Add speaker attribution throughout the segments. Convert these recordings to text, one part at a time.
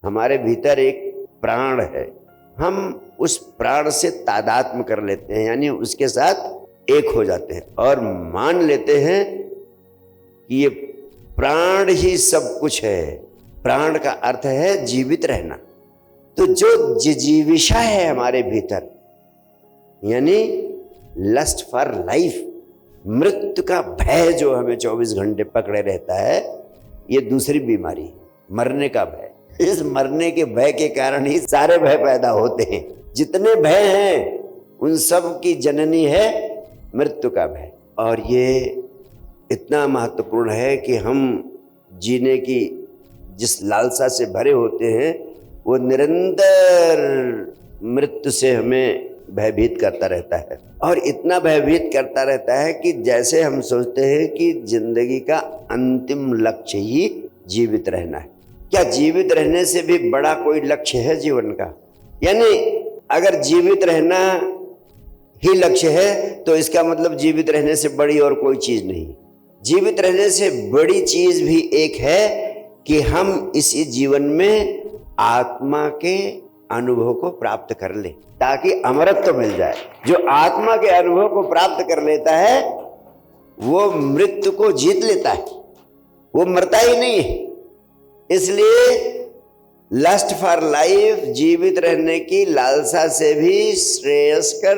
Speaker 1: हमारे भीतर एक प्राण है, हम उस प्राण से तादात्म्य कर लेते हैं, यानी उसके साथ एक हो जाते हैं और मान लेते हैं कि ये प्राण ही सब कुछ है। प्राण का अर्थ है जीवित रहना। तो जो जिजीविषा है हमारे भीतर, यानी लस्ट फॉर लाइफ, मृत्यु का भय जो हमें 24 घंटे पकड़े रहता है, ये दूसरी बीमारी, मरने का भय। इस मरने के भय के कारण ही सारे भय पैदा होते हैं। जितने भय हैं उन सब की जननी है मृत्यु का भय। और ये इतना महत्वपूर्ण है कि हम जीने की जिस लालसा से भरे होते हैं वो निरंतर मृत्यु से हमें भयभीत करता रहता है। और इतना भयभीत करता रहता है कि जैसे हम सोचते हैं कि जिंदगी का अंतिम लक्ष्य ही जीवित रहना है। क्या जीवित रहने से भी बड़ा कोई लक्ष्य है जीवन का? यानी अगर जीवित रहना ही लक्ष्य है तो इसका मतलब जीवित रहने से बड़ी और कोई चीज नहीं। जीवित रहने से बड़ी चीज भी एक है कि हम इसी जीवन में आत्मा के अनुभव को प्राप्त कर ले, ताकि अमरत्व मिल जाए। जो आत्मा के अनुभव को प्राप्त कर लेता है वो मृत्यु को जीत लेता है, वो मरता ही नहीं है। इसलिए लस्ट फॉर लाइफ, जीवित रहने की लालसा से भी श्रेयस्कर,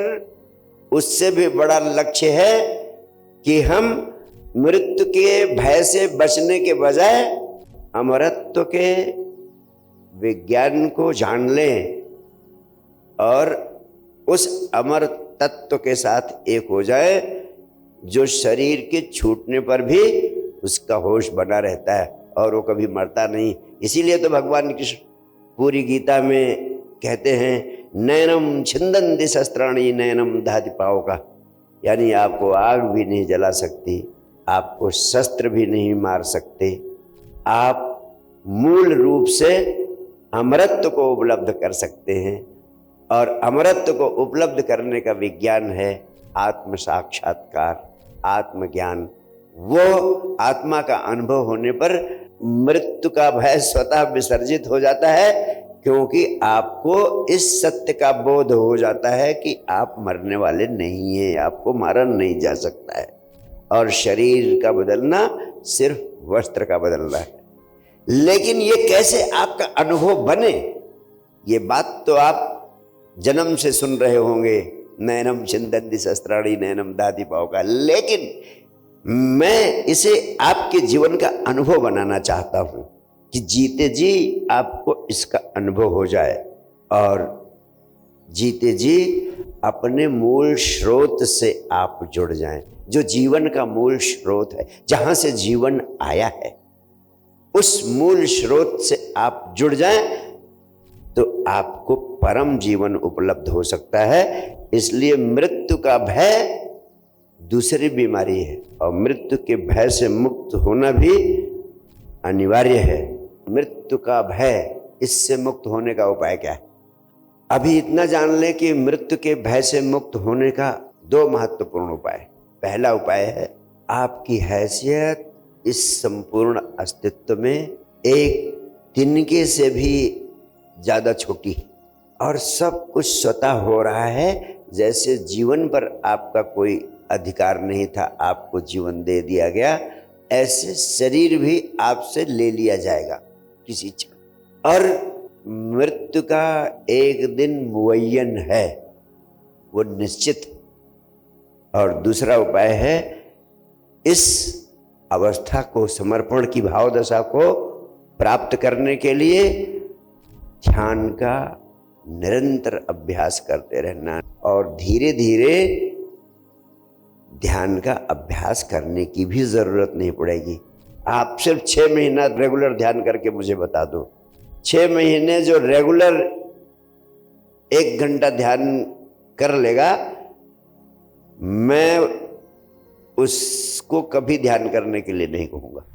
Speaker 1: उससे भी बड़ा लक्ष्य है कि हम मृत्यु के भय से बचने के बजाय अमरत्व के विज्ञान को जान लें और उस अमर तत्व के साथ एक हो जाए जो शरीर के छूटने पर भी उसका होश बना रहता है और वो कभी मरता नहीं। इसीलिए तो भगवान कृष्ण पूरी गीता में कहते हैं, नैनम छिंदन्ति शस्त्राणि नैनम दहति पावका, यानी आपको आग भी नहीं जला सकती, आपको शस्त्र भी नहीं मार सकते, आप मूल रूप से अमरत्व को उपलब्ध कर सकते हैं। और अमरत्व को उपलब्ध करने का विज्ञान है आत्म साक्षात्कार, आत्मज्ञान। वो आत्मा का अनुभव होने पर मृत्यु का भय स्वतः विसर्जित हो जाता है, क्योंकि आपको इस सत्य का बोध हो जाता है कि आप मरने वाले नहीं हैं, आपको मारा नहीं जा सकता है। और शरीर का बदलना सिर्फ वस्त्र का बदलना है। लेकिन ये कैसे आपका अनुभव बने, ये बात तो आप जन्म से सुन रहे होंगे, नैनम छिंदन्ति शस्त्राणि नैनम दहति पावका। लेकिन मैं इसे आपके जीवन का अनुभव बनाना चाहता हूं कि जीते जी आपको इसका अनुभव हो जाए और जीते जी अपने मूल स्रोत से आप जुड़ जाएं, जो जीवन का मूल स्रोत है, जहां से जीवन आया है। उस मूल स्रोत से आप जुड़ जाएं तो आपको परम जीवन उपलब्ध हो सकता है। इसलिए मृत्यु का भय दूसरी बीमारी है और मृत्यु के भय से मुक्त होना भी अनिवार्य है। मृत्यु का भय, इससे मुक्त होने का उपाय क्या है? अभी इतना जान लें कि मृत्यु के भय से मुक्त होने का दो महत्वपूर्ण उपाय। पहला उपाय है, आपकी हैसियत इस संपूर्ण अस्तित्व में एक तिनके से भी ज्यादा छोटी है और सब कुछ स्वतः हो रहा है, जैसे जीवन पर आपका कोई अधिकार नहीं था, आपको जीवन दे दिया गया, ऐसे शरीर भी आपसे ले लिया जाएगा किसी क्षण। और मृत्यु का एक दिन मुअय्यन है, वो निश्चित। और दूसरा उपाय है, इस अवस्था को, समर्पण की भाव दशा को प्राप्त करने के लिए ध्यान का निरंतर अभ्यास करते रहना। और धीरे धीरे ध्यान का अभ्यास करने की भी जरूरत नहीं पड़ेगी। आप सिर्फ 6 महीना रेगुलर ध्यान करके मुझे बता दो। 6 महीने जो रेगुलर 1 घंटा ध्यान कर लेगा, मैं उसको कभी ध्यान करने के लिए नहीं कहूँगा।